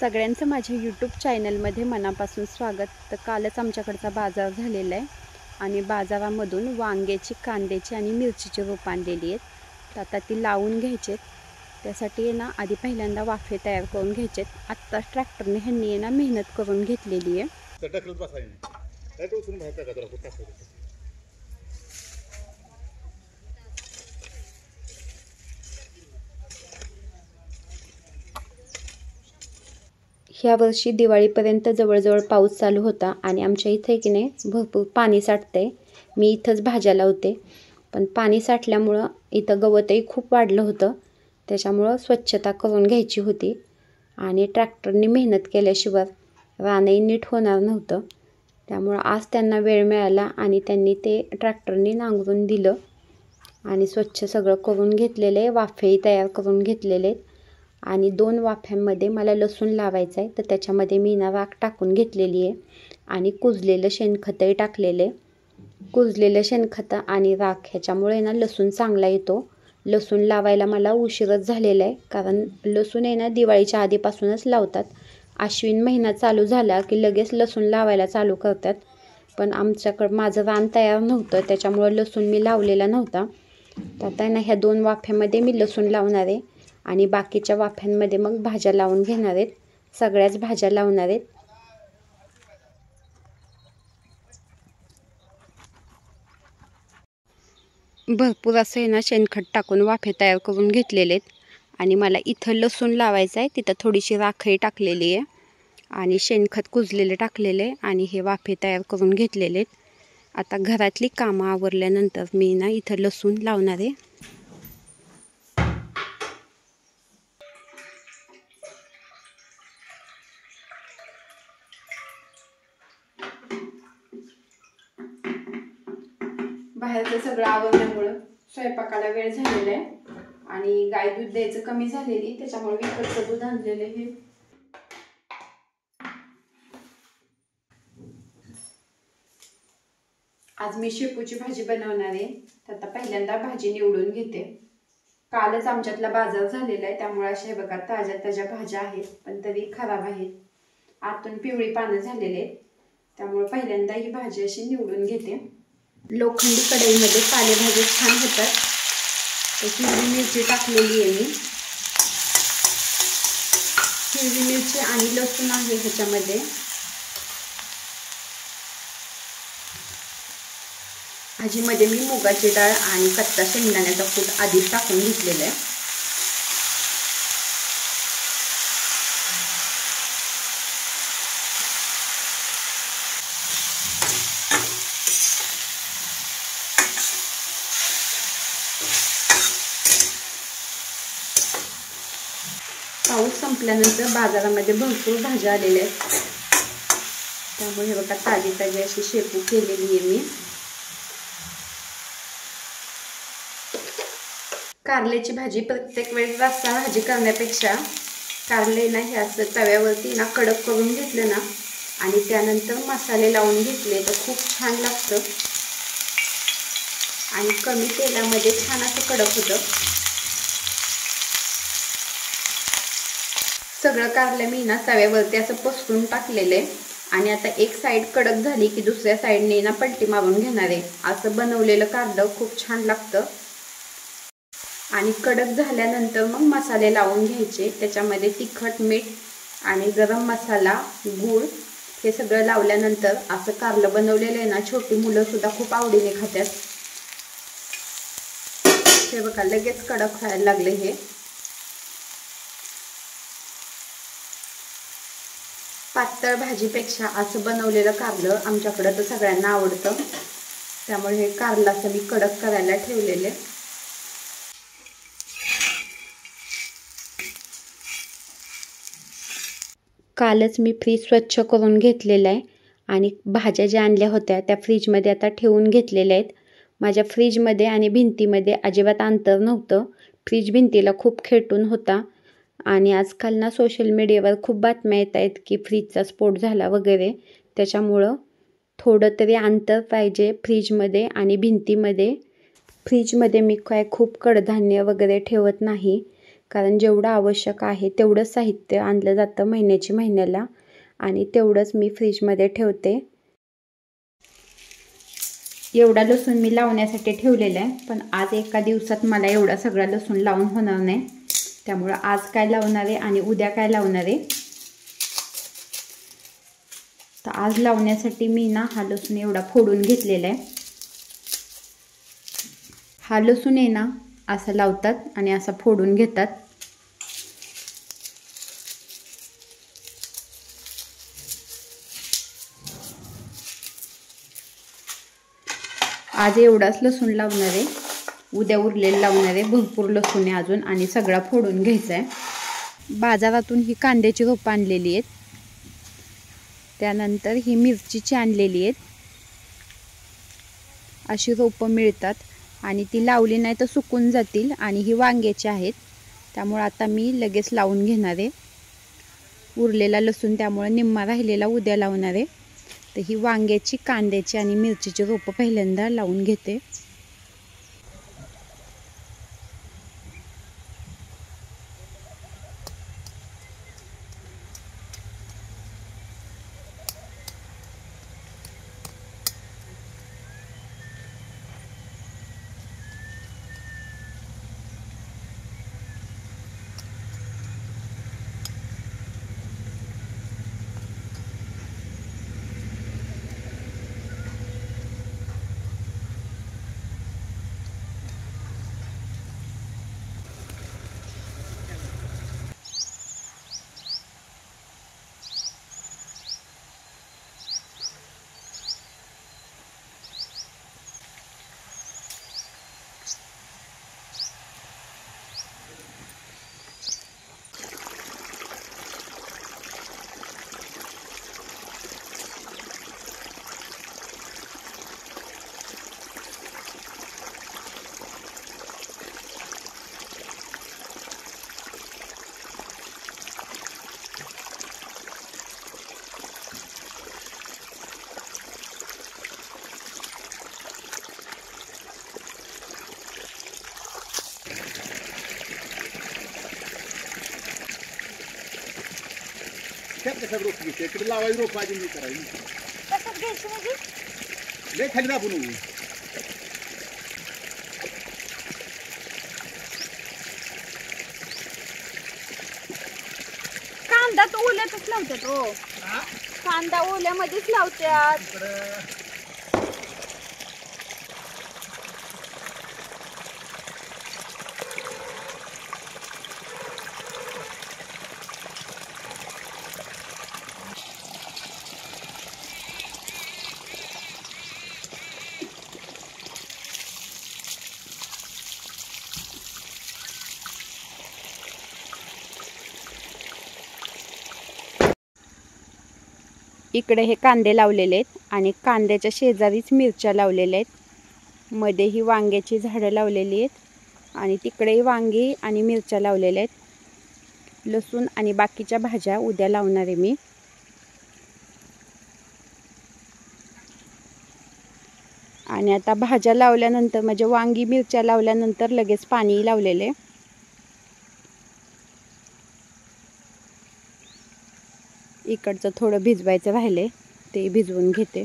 सगळ्यांचं माझ्या यूट्यूब चॅनलमध्ये मनापासून स्वागत. तर कालच आमच्याकडचा बाजार झालेला आहे आणि बाजारामधून वांग्याची, कांद्याची आणि मिरचीची रोपं आणलेली आहेत. तर आता ती लावून घ्यायचे. त्यासाठी ना आधी पहिल्यांदा वाफे तयार करून घ्यायचे. आत्ता ट्रॅक्टरने ह्यांनी ना मेहनत करून घेतलेली आहे. ह्या वर्षी दिवाळीपर्यंत जवळजवळ पाऊस चालू होता आणि आमच्या इथे की नाही भरपूर पाणी साठते. मी इथंच भाज्या लावते, पण पाणी साठल्यामुळं इथं गवतही खूप वाढलं होतं. त्याच्यामुळं स्वच्छता करून घ्यायची होती आणि ट्रॅक्टरने मेहनत केल्याशिवाय रानही नीट होणार नव्हतं. त्यामुळं आज त्यांना वेळ मिळाला आणि त्यांनी ते ट्रॅक्टरने नांगरून दिलं आणि स्वच्छ सगळं करून घेतलेलं आहे. वाफेही तयार करून घेतलेले आहेत आणि 2 वाफ्यांमध्ये मला लसूण लावायचं आहे. तर त्याच्यामध्ये मी ना राख टाकून घेतलेली आहे आणि कुजलेलं शेणखतही टाकलेलं आहे. कुजलेलं शेणखत आणि राख ह्याच्यामुळे ना लसूण चांगला येतो. लसूण लावायला मला उशीरच झालेला आहे, कारण लसूण आहे ना दिवाळीच्या आधीपासूनच लावतात. आश्विन महिना चालू झाला की लगेच लसूण लावायला चालू करतात. पण आमच्याकडं माझं रान तयार नव्हतं, त्याच्यामुळं लसूण मी लावलेला नव्हता. तर आता ना ह्या 2 वाफ्यामध्ये मी लसूण लावणार आहे आणि बाकीच्या वाफ्यांमध्ये मग भाज्या लावून घेणार आहेत. सगळ्याच भाज्या लावणार आहेत. भरपूर असं आहे ना शेणखत टाकून वाफे तयार करून घेतलेले आहेत आणि मला इथं लसूण लावायचं आहे. तिथं थोडीशी राखही टाकलेली आहे आणि शेणखत कुजलेले टाकलेले आहे आणि हे वाफे तयार करून घेतलेले आहेत. आता घरातली कामं आवरल्यानंतर मी ना इथं लसूण लावणार आहे. बाहेरचं सगळं आवरल्यामुळं स्वयंपाकाला वेळ झालेला आहे आणि गाय दूध द्यायचं कमी झालेली, त्याच्यामुळे विकतचं दूध आणलेलं हे. आज मी शेपूची भाजी बनवणार आहे. तर आता पहिल्यांदा भाजी निवडून घेते. कालच आमच्यातला बाजार झालेला आहे, त्यामुळे अशा बघा ताज्या ताज्या भाज्या आहेत, पण तरी खराब आहेत. आतून पिवळी पानं झालेले आहेत, त्यामुळे पहिल्यांदा ही भाजी अशी निवडून घेते. लोखंडी कढईमध्ये पालेभाज्या छान होतात. तर हिरवी मिरची टाकलेली आहे मी. हिरवी मिरची आणि लसूण आहे ह्याच्यामध्ये. भाजीमध्ये मी मुगाची डाळ आणि कच्चा शेंगदाण्याचा कूट आधीच टाकून घेतलेला आहे. पाऊस संपल्यानंतर बाजारामध्ये भरपूर भाज्या आलेल्या आहेत, त्यामुळे हे बघा ताजी ताजी अशी शेपू केलेली आहे मी. कारल्याची भाजी प्रत्येक वेळेस रस्सा भाजी करण्यापेक्षा कारले ना हे असं तव्यावरती ना कडक करून घेतलं ना आणि त्यानंतर मसाले लावून घेतले तर खूप छान लागतं आणि कमी तेलामध्ये छान असं कडक होतं. सगळं कारलं मी ना तव्यावरती असं पसरून टाकलेलं आहे आणि आता एक साईड कडक झाली की दुसऱ्या साईडने ना पलटी मारून घेणार आहे. असं बनवलेलं कारलं खूप छान लागतं. आणि कडक झाल्यानंतर मग मसाले लावून घ्यायचे. त्याच्यामध्ये तिखट, मीठ आणि गरम मसाला, गूळ हे सगळं लावल्यानंतर असं कारलं बनवलेलं आहे ना, छोटी मुलं सुद्धा खूप आवडीने खातात. हे बघा लगेच कडक व्हायला लागले हे. पातळ भाजीपेक्षा असं बनवलेलं कारलं आमच्याकडं तर सगळ्यांना आवडतं, त्यामुळे हे कारलं असं मी कडक करायला ठेवलेले. कालच मी फ्रीज स्वच्छ करून घेतलेलं आहे आणि भाज्या ज्या आणल्या होत्या त्या फ्रीजमध्ये आता ठेवून घेतलेल्या आहेत. माझ्या फ्रीजमध्ये आणि भिंतीमध्ये अजिबात अंतर नव्हतं. फ्रीज भिंतीला खूप खेटून होता आणि आजकाल ना सोशल मीडियावर खूप बातम्या येत आहेत की फ्रीजचा स्फोट झाला वगैरे. त्याच्यामुळं थोडं तरी अंतर पाहिजे फ्रीजमध्ये आणि भिंतीमध्ये. फ्रीजमध्ये मी काय खूप कडधान्य वगैरे ठेवत नाही, कारण जेवढं आवश्यक आहे तेवढंच साहित्य आणलं जातं महिन्याला आणि तेवढंच मी फ्रीजमध्ये ठेवते. एवढा लसूण मी लावण्यासाठी ठेवलेला आहे, पण आज एका दिवसात मला एवढा सगळा लसूण लावून होणार नाही. त्यामुळे आज काय लावणार आहे आणि उद्या काय लावणार आहे. तर आज लावण्यासाठी मी ना हा लसूण एवढा फोडून घेतलेला आहे. हा लसूण आहे ना असा लावतात आणि असा फोडून घेतात. आज एवढाच लसूण लावणार आहे, उद्या उरलेलं लावणार आहे. भरपूर लसूण आहे अजून आणि सगळा फोडून घ्यायचा आहे. बाजारातून ही कांद्याची रोपं आणलेली आहेत, त्यानंतर ही मिरचीची आणलेली आहेत. अशी रोपं मिळतात आणि ती लावली नाही तर सुकून जातील. आणि ही वांग्याची आहेत, त्यामुळे आता मी लगेच लावून घेणार आहे. उरलेला लसूण त्यामुळे निम्मा राहिलेला उद्या लावणार आहे. तर ही वांग्याची, कांद्याची आणि मिरचीची रोपं पहिल्यांदा लावून घेते. कसं रोप घ्यायचं इकडे लावायची रोप आधी मी करायची. कसं घ्यायचं म्हणजे लय खाली दाबून कांदा तर ओल्यातच लावतात हो. कांदा ओल्यामध्येच लावतात. इकडे हे कांदे लावलेले आहेत आणि कांद्याच्या शेजारीच मिरच्या लावलेल्या आहेत. मध्ये ही वांग्याची झाडं लावलेली आहेत आणि तिकडेही वांगी आणि मिरच्या लावलेल्या आहेत. लसूण आणि बाकीच्या भाज्या उद्या लावणार आहे मी. आणि आता भाज्या लावल्यानंतर म्हणजे वांगी मिरच्या लावल्यानंतर लगेच पाणी लावलेले. इकडचं थोडं भिजवायचं राहिले, ते भिजवून घेते.